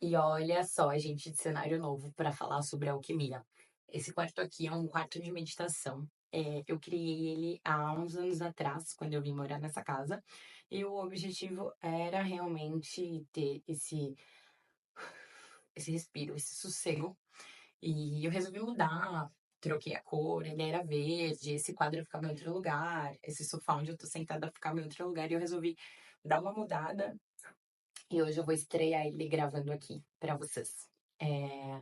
E olha só, a gente, de cenário novo para falar sobre alquimia. Esse quarto aqui é um quarto de meditação. Eu criei ele há uns anos atrás, quando eu vim morar nessa casa, e o objetivo era realmente ter esse respiro, esse sossego. E eu resolvi mudar, troquei a cor, ele era verde, esse quadro ficava em outro lugar, esse sofá onde eu tô sentada ficava em outro lugar, e eu resolvi dar uma mudada e hoje eu vou estrear ele gravando aqui para vocês. É,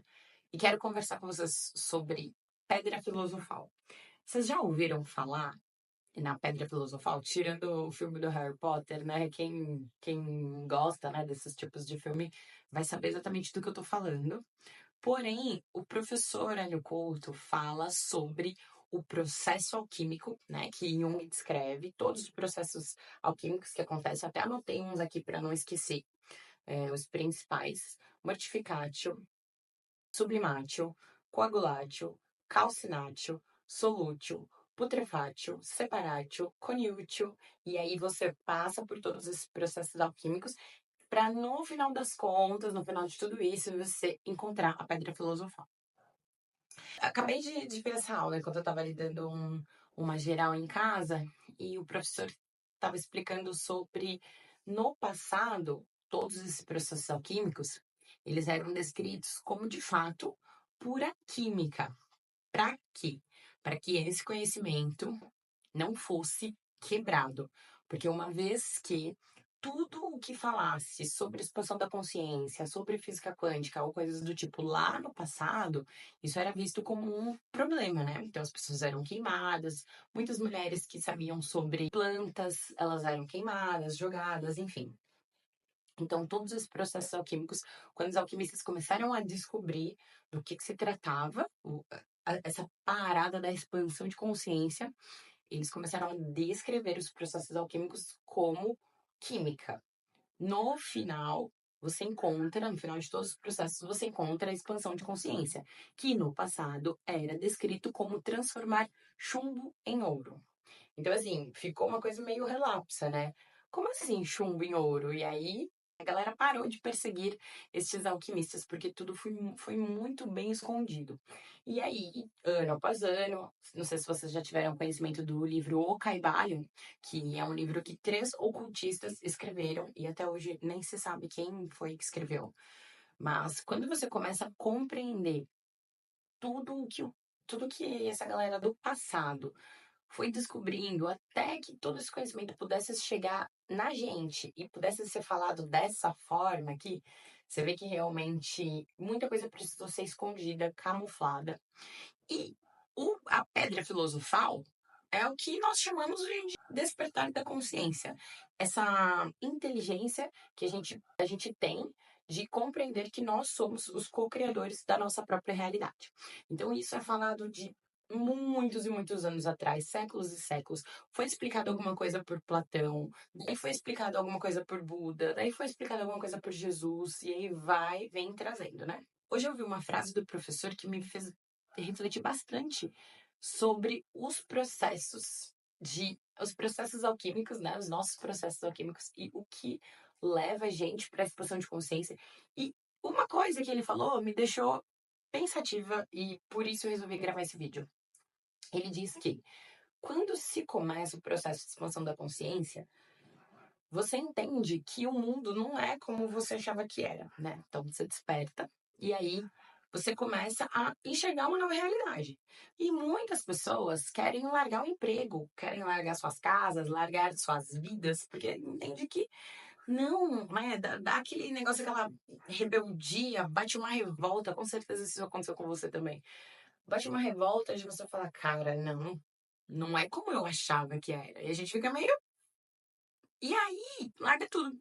E quero conversar com vocês sobre Pedra Filosofal. Vocês já ouviram falar na Pedra Filosofal? Tirando o filme do Harry Potter, né? Quem gosta, né, desses tipos de filme vai saber exatamente do que eu tô falando. Porém, o professor Hélio Couto fala sobre o processo alquímico, né, que Jung descreve, todos os processos alquímicos que acontecem, até anotei uns aqui para não esquecer, os principais: mortificatio, sublimatio, coagulatio, calcinatio, solútil, putrefatio, separatio, coniútil, e aí você passa por todos esses processos alquímicos para no final das contas, no final de tudo isso, você encontrar a pedra filosofal. Acabei de ver essa aula enquanto eu estava ali dando uma geral em casa e o professor estava explicando sobre, no passado, todos esses processos alquímicos, eles eram descritos como, de fato, pura química. Para quê? Para que esse conhecimento não fosse quebrado. Porque uma vez que tudo o que falasse sobre expansão da consciência, sobre física quântica ou coisas do tipo lá no passado, isso era visto como um problema, né? Então as pessoas eram queimadas, muitas mulheres que sabiam sobre plantas, elas eram queimadas, jogadas, enfim. Então, todos esses processos alquímicos, quando os alquimistas começaram a descobrir do que se tratava, essa parada da expansão de consciência, eles começaram a descrever os processos alquímicos como química. No final, no final de todos os processos, você encontra a expansão de consciência, que no passado era descrito como transformar chumbo em ouro. Então, assim, ficou uma coisa meio relapsa, né? Como assim chumbo em ouro? E aí a galera parou de perseguir esses alquimistas, porque tudo foi muito bem escondido. E aí, ano após ano, não sei se vocês já tiveram conhecimento do livro O Caibalion, que é um livro que três ocultistas escreveram, e até hoje nem se sabe quem foi que escreveu. Mas quando você começa a compreender tudo o que, tudo que essa galera do passado foi descobrindo até que todo esse conhecimento pudesse chegar na gente e pudesse ser falado dessa forma aqui, você vê que realmente muita coisa precisou ser escondida, camuflada. E a pedra filosofal é o que nós chamamos de despertar da consciência. Essa inteligência que a gente tem de compreender que nós somos os co-criadores da nossa própria realidade. Então, isso é falado de muitos e muitos anos atrás, séculos e séculos. Foi explicado alguma coisa por Platão, daí foi explicado alguma coisa por Buda, daí foi explicado alguma coisa por Jesus, e aí vem trazendo, né? Hoje eu vi uma frase do professor que me fez refletir bastante sobre os processos alquímicos, né? Os nossos processos alquímicos e o que leva a gente para a expansão de consciência. E uma coisa que ele falou me deixou pensativa e por isso eu resolvi gravar esse vídeo. Ele diz que quando se começa o processo de expansão da consciência, você entende que o mundo não é como você achava que era, né? Então você desperta e aí você começa a enxergar uma nova realidade. E muitas pessoas querem largar o emprego, querem largar suas casas, largar suas vidas, porque entende que não, né? Dá aquele negócio, aquela rebeldia, bate uma revolta, com certeza isso aconteceu com você também. Bate uma revolta de você falar, cara, não é como eu achava que era. E a gente fica meio. E aí, larga tudo.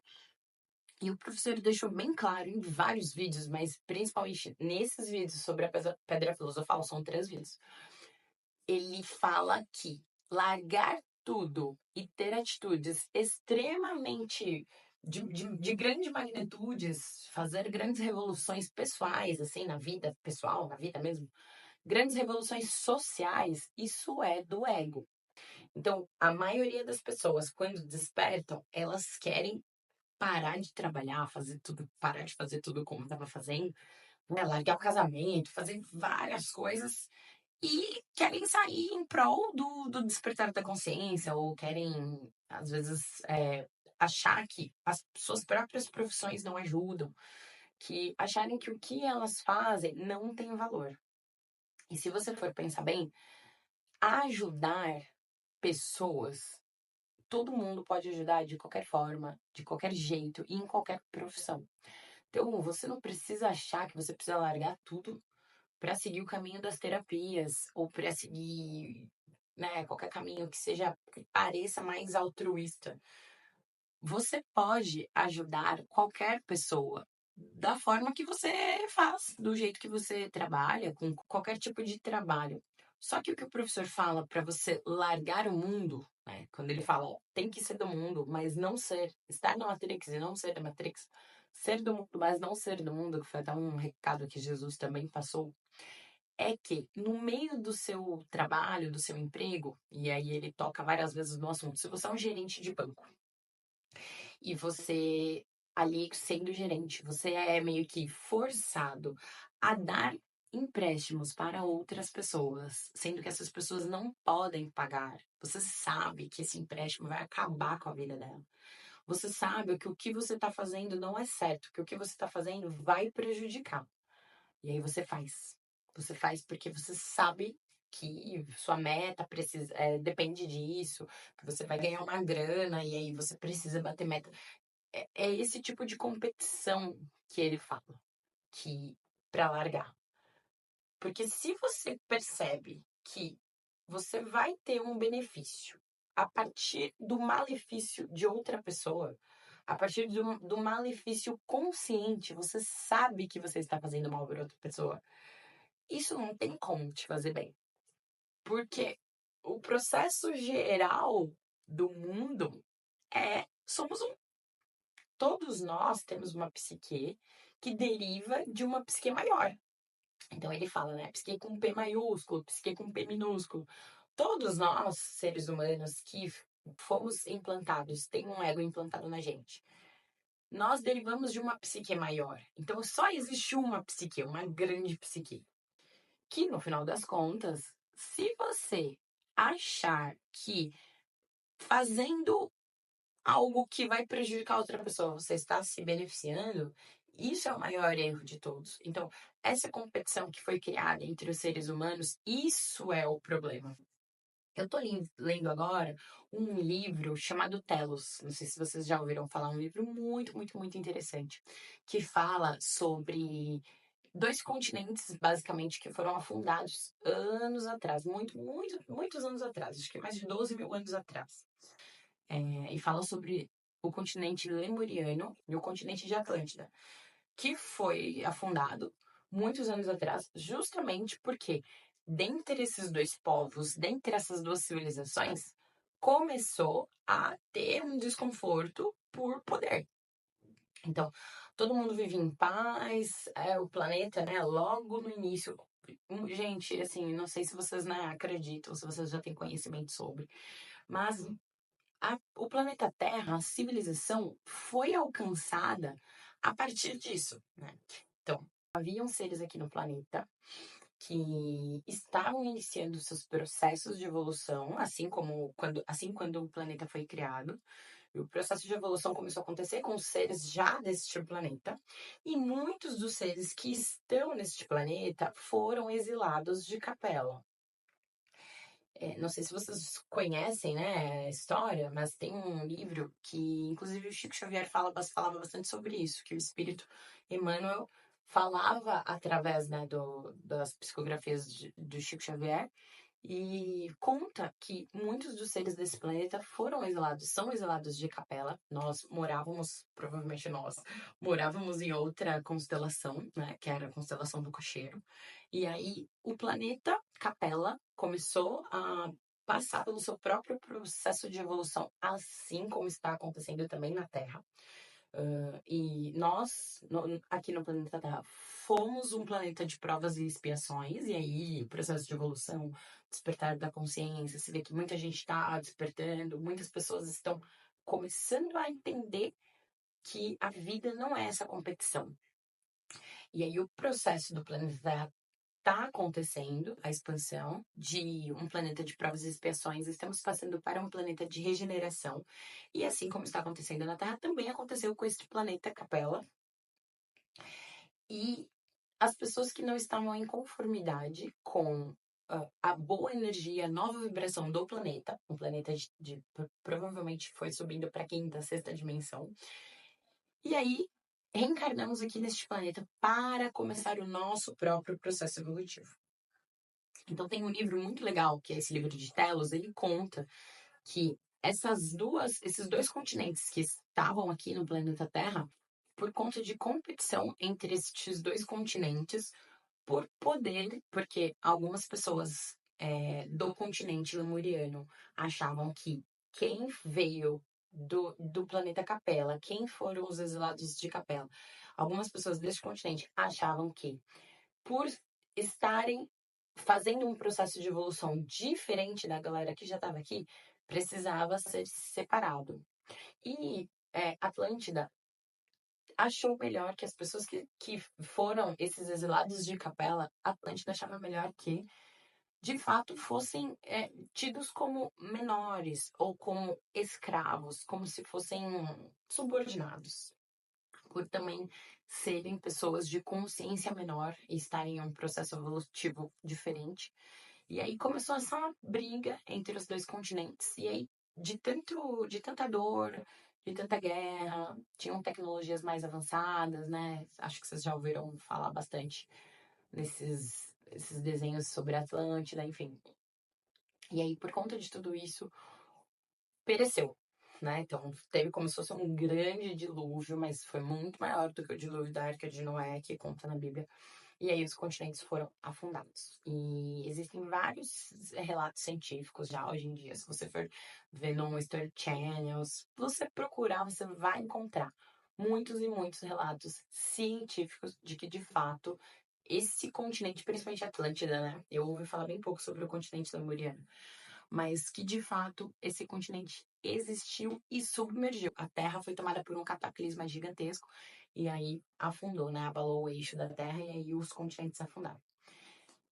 E o professor deixou bem claro em vários vídeos, mas principalmente nesses vídeos sobre a pedra filosofal, são três vídeos. Ele fala que largar tudo e ter atitudes extremamente de grandes magnitudes, fazer grandes revoluções pessoais, assim, na vida pessoal, na vida mesmo, grandes revoluções sociais, isso é do ego. Então, a maioria das pessoas, quando despertam, elas querem parar de trabalhar, fazer tudo, parar de fazer tudo como estava fazendo, né? Largar o casamento, fazer várias coisas e querem sair em prol do despertar da consciência, ou querem, às vezes, achar que as suas próprias profissões não ajudam, que acharem que o que elas fazem não tem valor. E se você for pensar bem, ajudar pessoas, todo mundo pode ajudar de qualquer forma, de qualquer jeito e em qualquer profissão. Então, você não precisa achar que você precisa largar tudo para seguir o caminho das terapias ou para seguir, né, qualquer caminho que seja que pareça mais altruísta. Você pode ajudar qualquer pessoa da forma que você faz, do jeito que você trabalha, com qualquer tipo de trabalho. Só que o que o professor fala para você largar o mundo, né, quando ele fala, ó, tem que ser do mundo, mas não ser, estar na Matrix e não ser da Matrix, ser do mundo, mas não ser do mundo, que foi até um recado que Jesus também passou, é que no meio do seu trabalho, do seu emprego, e aí ele toca várias vezes no assunto, se você é um gerente de banco, e você, ali sendo gerente, você é meio que forçado a dar empréstimos para outras pessoas, sendo que essas pessoas não podem pagar. Você sabe que esse empréstimo vai acabar com a vida dela. Você sabe que o que você está fazendo não é certo, que o que você está fazendo vai prejudicar. E aí você faz. Você faz porque você sabe que sua meta precisa, depende disso, que você vai ganhar uma grana e aí você precisa bater meta. É esse tipo de competição que ele fala, que para largar. Porque se você percebe que você vai ter um benefício a partir do malefício de outra pessoa, a partir do malefício consciente, você sabe que você está fazendo mal para outra pessoa, isso não tem como te fazer bem. Porque o processo geral do mundo somos um. Todos nós temos uma psique que deriva de uma psique maior. Então ele fala, né? Psique com P maiúsculo, psique com P minúsculo. Todos nós, seres humanos que fomos implantados, tem um ego implantado na gente. Nós derivamos de uma psique maior. Então só existe uma psique, uma grande psique. Que no final das contas, se você achar que fazendo algo que vai prejudicar outra pessoa, você está se beneficiando, isso é o maior erro de todos. Então, essa competição que foi criada entre os seres humanos, isso é o problema. Eu estou lendo agora um livro chamado Telos. Não sei se vocês já ouviram falar, um livro muito, muito, muito interessante, que fala sobre dois continentes, basicamente, que foram afundados anos atrás, muitos anos atrás, acho que mais de 12 mil anos atrás. E fala sobre o continente lemuriano e o continente de Atlântida, que foi afundado muitos anos atrás, justamente porque, dentre esses dois povos, dentre essas duas civilizações, começou a ter um desconforto por poder. Então, todo mundo vive em paz, o planeta, né, logo no início. Gente, assim, não sei se vocês, né, acreditam, se vocês já têm conhecimento sobre, mas o planeta Terra, a civilização, foi alcançada a partir disso, né? Então, haviam seres aqui no planeta que estavam iniciando seus processos de evolução, assim quando o planeta foi criado. E o processo de evolução começou a acontecer com os seres já deste planeta, e muitos dos seres que estão neste planeta foram exilados de Capela. Não sei se vocês conhecem, né, a história, mas tem um livro que, inclusive, o Chico Xavier falava bastante sobre isso, que o espírito Emmanuel falava através, né, das psicografias do Chico Xavier e conta que muitos dos seres desse planeta foram exilados, são exilados de Capela. Nós morávamos, provavelmente nós, morávamos em outra constelação, né, que era a constelação do Cocheiro. E aí o planeta Capela começou a passar pelo seu próprio processo de evolução, assim como está acontecendo também na Terra. E nós, aqui no planeta Terra, fomos um planeta de provas e expiações, e aí o processo de evolução, despertar da consciência, se vê que muita gente está despertando, muitas pessoas estão começando a entender que a vida não é essa competição. E aí o processo do planeta Terra está acontecendo, a expansão de um planeta de provas e expiações, estamos passando para um planeta de regeneração. E assim como está acontecendo na Terra, também aconteceu com este planeta Capela. E as pessoas que não estavam em conformidade com a boa energia, a nova vibração do planeta, um planeta provavelmente foi subindo para a quinta, sexta dimensão. E aí reencarnamos aqui neste planeta para começar o nosso próprio processo evolutivo. Então tem um livro muito legal, que é esse livro de Telos, ele conta que esses dois continentes que estavam aqui no planeta Terra, por conta de competição entre esses dois continentes, por poder, porque algumas pessoas do continente lemuriano achavam que quem veio do planeta Capela, quem foram os exilados de Capela, algumas pessoas deste continente achavam que, por estarem fazendo um processo de evolução diferente da galera que já estava aqui, precisava ser separado. E Atlântida achou melhor que as pessoas que foram esses exilados de Capela, Atlântida achava melhor que, de fato, fossem tidos como menores ou como escravos, como se fossem subordinados, por também serem pessoas de consciência menor e estarem em um processo evolutivo diferente. E aí começou essa briga entre os dois continentes. E aí, de tanta dor, de tanta guerra, tinham tecnologias mais avançadas, né? Acho que vocês já ouviram falar bastante esses desenhos sobre a Atlântida, enfim. E aí, por conta de tudo isso, pereceu, né? Então, teve como se fosse um grande dilúvio, mas foi muito maior do que o dilúvio da Arca de Noé, que conta na Bíblia. E aí os continentes foram afundados. E existem vários relatos científicos já hoje em dia. Se você for ver no History Channel, se você procurar, você vai encontrar muitos e muitos relatos científicos de que, de fato, esse continente, principalmente Atlântida, né? Eu ouvi falar bem pouco sobre o continente lemuriano, mas que, de fato, esse continente existiu e submergiu. A Terra foi tomada por um cataclisma gigantesco e aí afundou, né? Abalou o eixo da Terra e aí os continentes afundaram.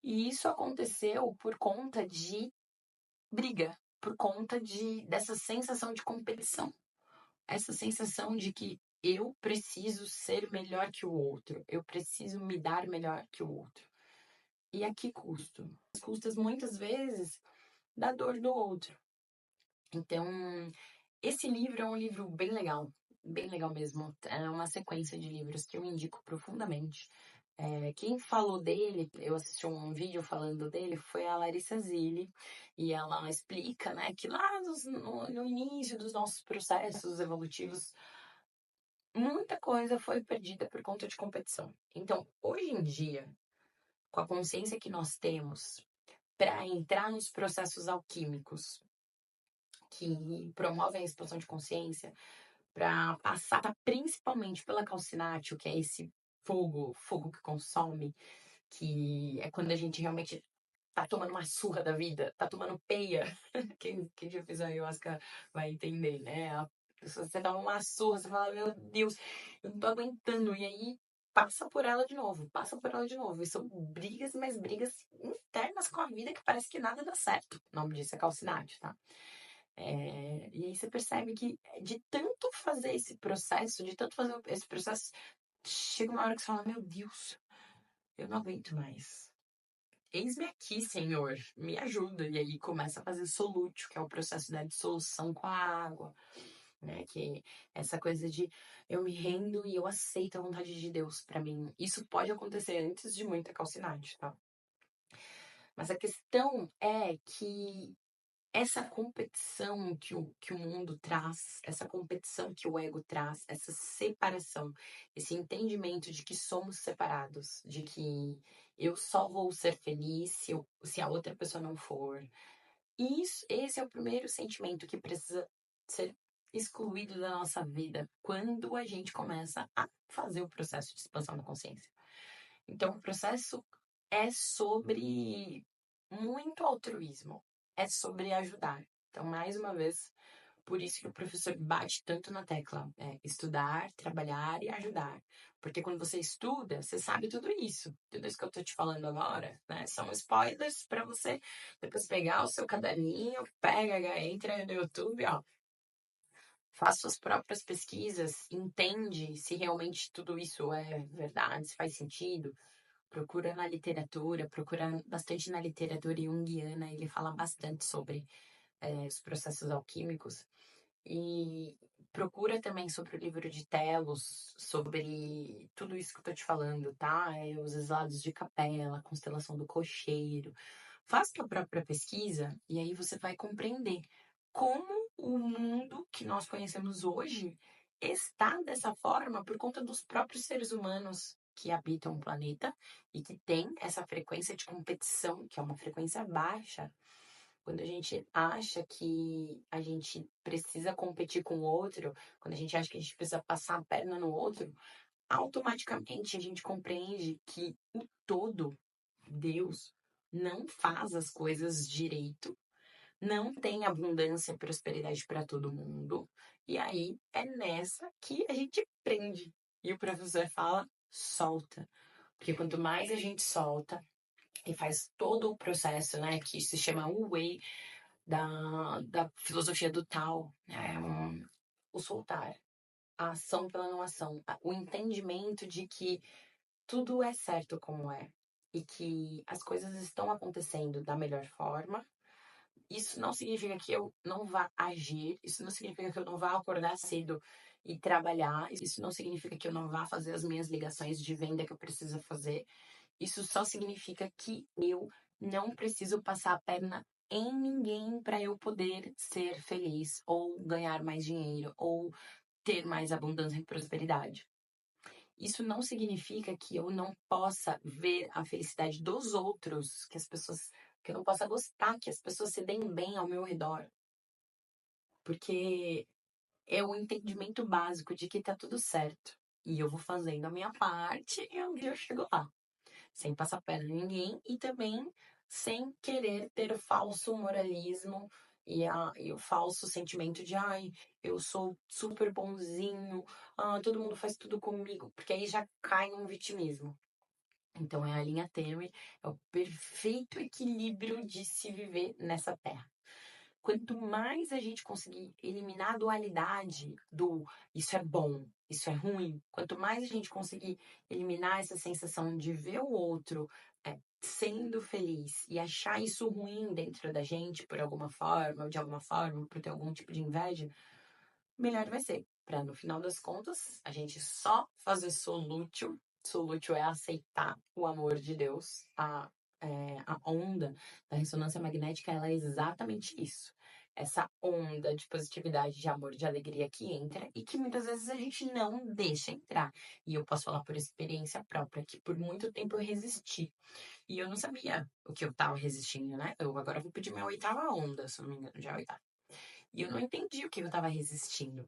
E isso aconteceu por conta de briga, por conta dessa sensação de competição. Essa sensação de que eu preciso ser melhor que o outro, eu preciso me dar melhor que o outro. E a que custo? As custas, muitas vezes, da dor do outro. Então, esse livro é um livro bem legal mesmo. É uma sequência de livros que eu indico profundamente. Quem falou dele, eu assisti um vídeo falando dele, foi a Larissa Zilli, e ela explica, né, que lá no início dos nossos processos evolutivos, muita coisa foi perdida por conta de competição. Então, hoje em dia, com a consciência que nós temos, para entrar nos processos alquímicos que promovem a expansão de consciência, para passar principalmente pela calcinátil, que é esse fogo que consome, que é quando a gente realmente tá tomando uma surra da vida, tá tomando peia. Quem já fez a ayahuasca vai entender, né? Você dá uma surra, você fala, meu Deus, eu não tô aguentando. E aí passa por ela de novo, passa por ela de novo. E são brigas, mas brigas internas com a vida que parece que nada dá certo. O nome disso é calcinátil, tá? E aí você percebe que de tanto fazer esse processo, de tanto fazer esse processo, chega uma hora que você fala, meu Deus, eu não aguento mais. Eis-me aqui, Senhor, me ajuda. E aí começa a fazer solútil, que é o processo da dissolução com a água, né? Que é essa coisa de eu me rendo e eu aceito a vontade de Deus pra mim. Isso pode acontecer antes de muita calcinade, tá? Mas a questão é que essa competição que o mundo traz, essa competição que o ego traz, essa separação, esse entendimento de que somos separados, de que eu só vou ser feliz se a outra pessoa não for. Esse é o primeiro sentimento que precisa ser excluído da nossa vida quando a gente começa a fazer o processo de expansão da consciência. Então, o processo é sobre muito altruísmo, é sobre ajudar. Então, mais uma vez, Por isso que o professor bate tanto na tecla, estudar, trabalhar e ajudar. Porque quando você estuda, você sabe tudo isso que eu tô te falando agora, né? São spoilers para você depois pegar o seu caderninho, pega, entra no YouTube, ó, faz suas próprias pesquisas, entende se realmente tudo isso é verdade, se faz sentido. Procura na literatura, procura bastante na literatura junguiana, ele fala bastante sobre os processos alquímicos. E procura também sobre o livro de Telos, sobre tudo isso que eu tô te falando, tá? Os exados de capela, a constelação do cocheiro. Faz tua própria pesquisa e aí você vai compreender como o mundo que nós conhecemos hoje está dessa forma por conta dos próprios seres humanos que habitam o planeta e que tem essa frequência de competição, que é uma frequência baixa. Quando a gente acha que a gente precisa competir com o outro, quando a gente acha que a gente precisa passar a perna no outro, automaticamente a gente compreende que o todo, Deus, não faz as coisas direito, não tem abundância e prosperidade para todo mundo. E aí é nessa que a gente prende. E o professor fala: solta. Porque quanto mais a gente solta e faz todo o processo, né, que se chama Wu Wei, da filosofia do Tao, né, o soltar, a ação pela não ação, o entendimento de que tudo é certo como é e que as coisas estão acontecendo da melhor forma. Isso não significa que eu não vá agir, isso não significa que eu não vá acordar cedo e trabalhar, isso não significa que eu não vá fazer as minhas ligações de venda que eu preciso fazer. Isso só significa que eu não preciso passar a perna em ninguém para eu poder ser feliz ou ganhar mais dinheiro ou ter mais abundância e prosperidade. Isso não significa que eu não possa ver a felicidade dos outros, que eu não possa gostar, que as pessoas se deem bem ao meu redor. Porque é o entendimento básico de que tá tudo certo. E eu vou fazendo a minha parte e um dia eu chego lá. Sem passar perna em ninguém e também sem querer ter o falso moralismo e o falso sentimento de ai, eu sou super bonzinho, todo mundo faz tudo comigo, porque aí já cai num vitimismo. Então é a linha tênue, é o perfeito equilíbrio de se viver nessa terra. Quanto mais a gente conseguir eliminar a dualidade do isso é bom, isso é ruim, quanto mais a gente conseguir eliminar essa sensação de ver o outro sendo feliz e achar isso ruim dentro da gente por alguma forma, ou de alguma forma, por ter algum tipo de inveja, melhor vai ser. Para no final das contas, a gente só fazer solútil. Solútil é aceitar o amor de Deus. A onda da ressonância magnética ela é exatamente isso. Essa onda de positividade, de amor, de alegria que entra e que muitas vezes a gente não deixa entrar. E eu posso falar por experiência própria que por muito tempo eu resisti. E eu não sabia o que eu estava resistindo, né? Eu agora vou pedir minha oitava onda, se eu não me engano, já é a oitava. E eu não entendi o que eu estava resistindo.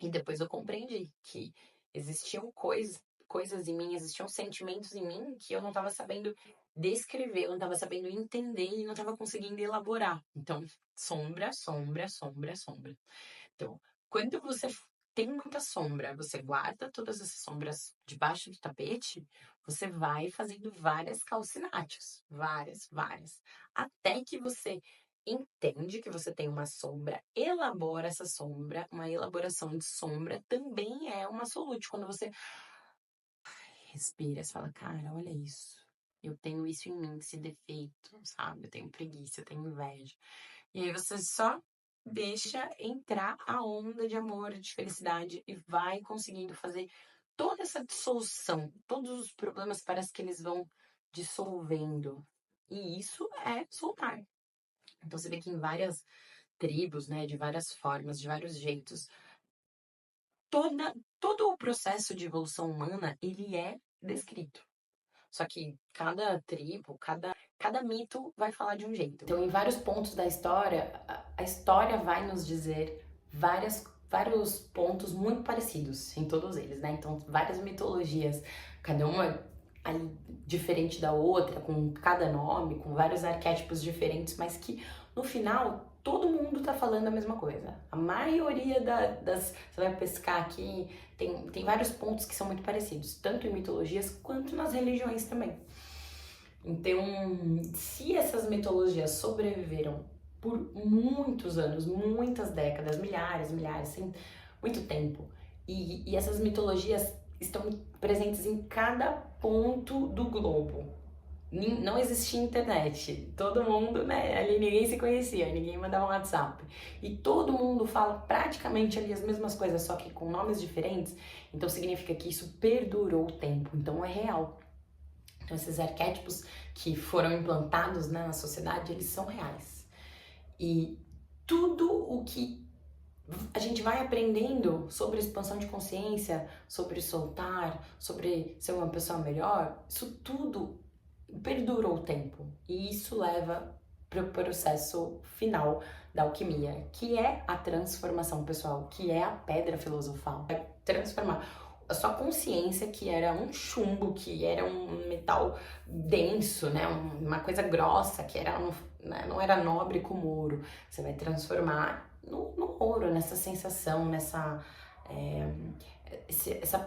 E depois eu compreendi que existiam coisas em mim, existiam sentimentos em mim que eu não estava sabendo descrever, eu não estava sabendo entender e não estava conseguindo elaborar. Então, sombra, sombra, sombra, sombra. Então, quando você tem muita sombra, você guarda todas essas sombras debaixo do tapete, você vai fazendo várias calcinations, várias, várias, até que você entende que você tem uma sombra, elabora essa sombra, uma elaboração de sombra também é uma solute. Quando você respira, você fala, cara, olha isso. Eu tenho isso em mim, esse defeito, sabe? Eu tenho preguiça, eu tenho inveja. E aí você só deixa entrar a onda de amor, de felicidade e vai conseguindo fazer toda essa dissolução. Todos os problemas parece que eles vão dissolvendo. E isso é soltar. Então você vê que em várias tribos, né, de várias formas, de vários jeitos, todo o processo de evolução humana, ele é descrito. Só que cada tribo, cada mito vai falar de um jeito. Então, em vários pontos da história, a história vai nos dizer vários pontos muito parecidos em todos eles, né? Então, várias mitologias, cada uma ali diferente da outra, com cada nome, com vários arquétipos diferentes, mas que no final todo mundo tá falando a mesma coisa. A maioria das... Você vai pescar aqui, tem vários pontos que são muito parecidos, tanto em mitologias quanto nas religiões também. Então, se essas mitologias sobreviveram por muitos anos, muitas décadas, milhares, muito tempo, e essas mitologias estão presentes em cada ponto do globo. Não existia internet, todo mundo, né, ali ninguém se conhecia, ninguém mandava um WhatsApp. E todo mundo fala praticamente ali as mesmas coisas, só que com nomes diferentes, então significa que isso perdurou o tempo, então é real. Então esses arquétipos que foram implantados, né, na sociedade, eles são reais. E tudo o que a gente vai aprendendo sobre expansão de consciência, sobre soltar, sobre ser uma pessoa melhor, isso tudo perdurou o tempo. E isso leva para o processo final da alquimia, que é a transformação pessoal, que é a pedra filosofal. É transformar a sua consciência, que era um chumbo, que era um metal denso, né, uma coisa grossa, que era né, não era nobre como ouro. Você vai transformar no ouro, nessa sensação, essa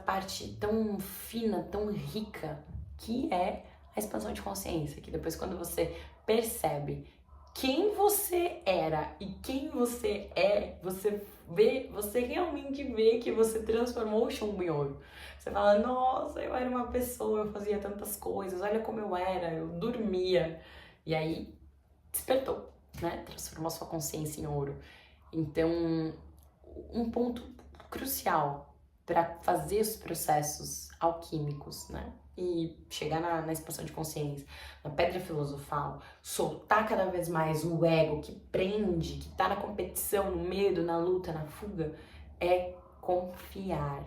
parte tão fina, tão rica, que é a expansão de consciência, que depois quando você percebe quem você era e quem você é, você realmente vê que você transformou o chumbo em ouro. Você fala, nossa, eu era uma pessoa, eu fazia tantas coisas, olha como eu era, eu dormia. E aí, despertou, né? Transformou sua consciência em ouro. Então, um ponto crucial para fazer os processos alquímicos, né? E chegar na expansão de consciência, na pedra filosofal, soltar cada vez mais o ego que prende, que tá na competição, no medo, na luta, na fuga, é confiar.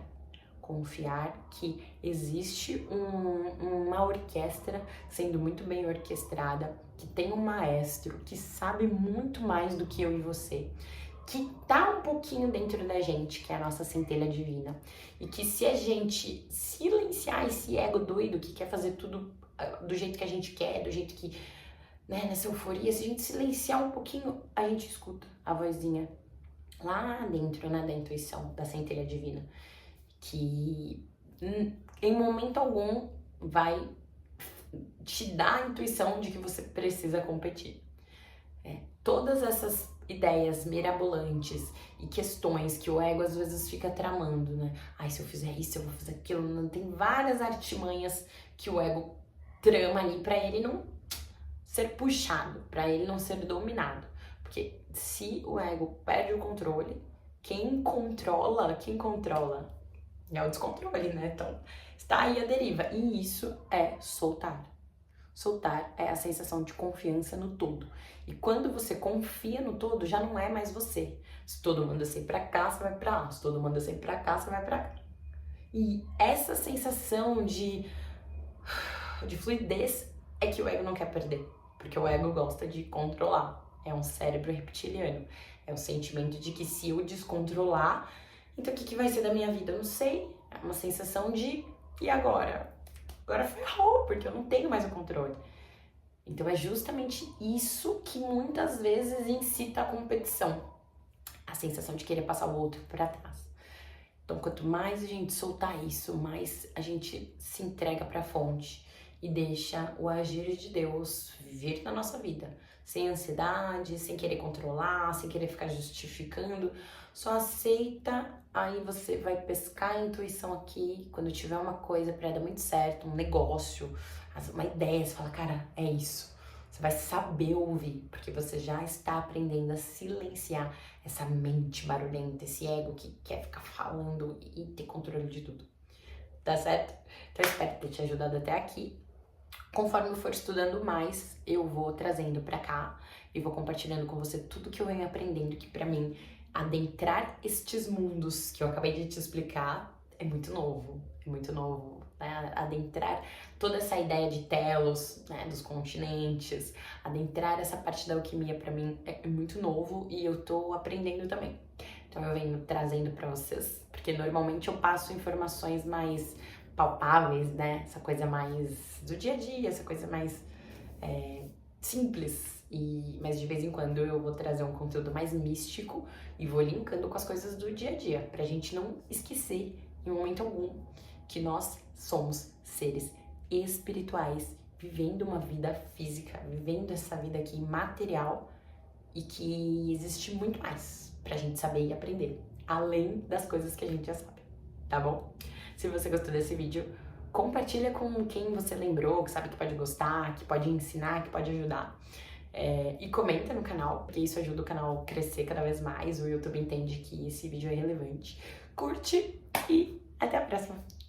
Confiar que existe uma orquestra sendo muito bem orquestrada, que tem um maestro que sabe muito mais do que eu e você, que tá um pouquinho dentro da gente, que é a nossa centelha divina. E que se a gente silenciar esse ego doido que quer fazer tudo do jeito que a gente quer, do jeito que, né, nessa euforia, se a gente silenciar um pouquinho, a gente escuta a vozinha lá dentro, né, da intuição, da centelha divina, que em momento algum vai te dar a intuição de que você precisa competir. Todas essas ideias mirabolantes e questões que o ego às vezes fica tramando, né? Ai, se eu fizer isso, eu vou fazer aquilo. Não, tem várias artimanhas que o ego trama ali para ele não ser puxado, para ele não ser dominado. Porque se o ego perde o controle, quem controla é o descontrole, né? Então, está aí a deriva. E isso é soltar. Soltar é a sensação de confiança no todo. E quando você confia no todo, já não é mais você. Se todo mundo assim pra cá, você vai pra lá. Se todo mundo assim pra cá, você vai pra cá. E essa sensação de fluidez é que o ego não quer perder. Porque o ego gosta de controlar. É um cérebro reptiliano. É o sentimento de que se eu descontrolar, então o que vai ser da minha vida? Eu não sei. É uma sensação de, e agora? Agora ferrou, porque eu não tenho mais o controle. Então é justamente isso que muitas vezes incita a competição. A sensação de querer passar o outro para trás. Então quanto mais a gente soltar isso, mais a gente se entrega para a fonte e deixa o agir de Deus vir na nossa vida. Sem ansiedade, sem querer controlar, sem querer ficar justificando. Só aceita, aí você vai pescar a intuição aqui, quando tiver uma coisa pra dar muito certo, um negócio, uma ideia, você fala, cara, é isso. Você vai saber ouvir, porque você já está aprendendo a silenciar essa mente barulhenta, esse ego que quer ficar falando e ter controle de tudo. Tá certo? Então eu espero ter te ajudado até aqui. Conforme eu for estudando mais, eu vou trazendo pra cá e vou compartilhando com você tudo que eu venho aprendendo, que pra mim adentrar estes mundos que eu acabei de te explicar é muito novo, né? Adentrar toda essa ideia de telos, né, dos continentes, adentrar essa parte da alquimia pra mim é muito novo e eu tô aprendendo também. Então eu venho trazendo pra vocês, porque normalmente eu passo informações mais palpáveis, né, essa coisa mais do dia a dia, essa coisa mais simples. Mas de vez em quando eu vou trazer um conteúdo mais místico e vou linkando com as coisas do dia a dia, pra gente não esquecer em momento algum que nós somos seres espirituais, vivendo uma vida física, vivendo essa vida aqui material e que existe muito mais pra gente saber e aprender, além das coisas que a gente já sabe, tá bom? Se você gostou desse vídeo, compartilha com quem você lembrou, que sabe que pode gostar, que pode ensinar, que pode ajudar. E comenta no canal, porque isso ajuda o canal a crescer cada vez mais, o YouTube entende que esse vídeo é relevante. Curte e até a próxima!